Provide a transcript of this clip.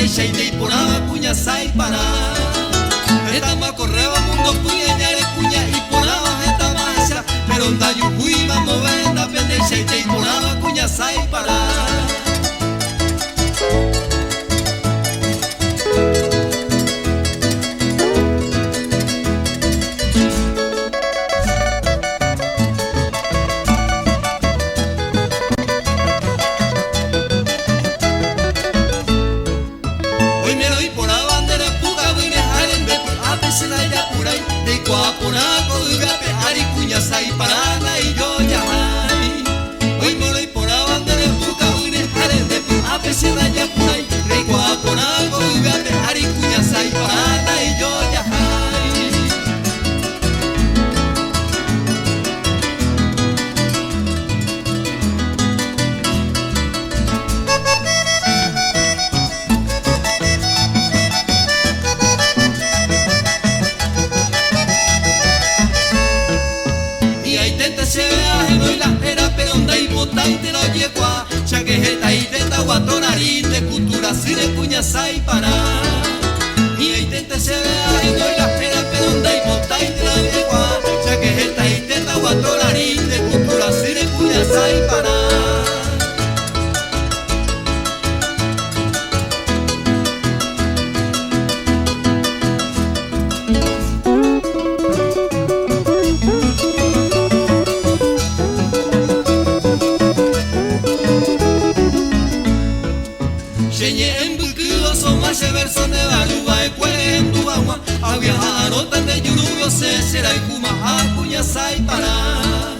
shaite y poraba cuña sai para. Esta ma correba mundo cuña ñare cuña y poraba esta masha. Pero onda yuhui vamos venda pende shaite y poraba cuña sai para. Sai parana y yo ya hay. Hoy me lo por la bandera buca uine hare de a pesar ya por ahí. Rico a por algo y gate ari cuña sai parana y yo ya hay. Se vea no y la era pero onda y bota y te lo lleva ya que jeta y tenta guatonarí de cultura si de cuña sai para y ahí tenta se vea no y la era pero onda y bota y te lo lleva ya que jeta y tenta guatonarí de cultura si de cuña sai para. En Bucudo son más versos de Baluba y cuele en Duagua a viajar a notas de Yurubio se será y Kuma a cuña sai para.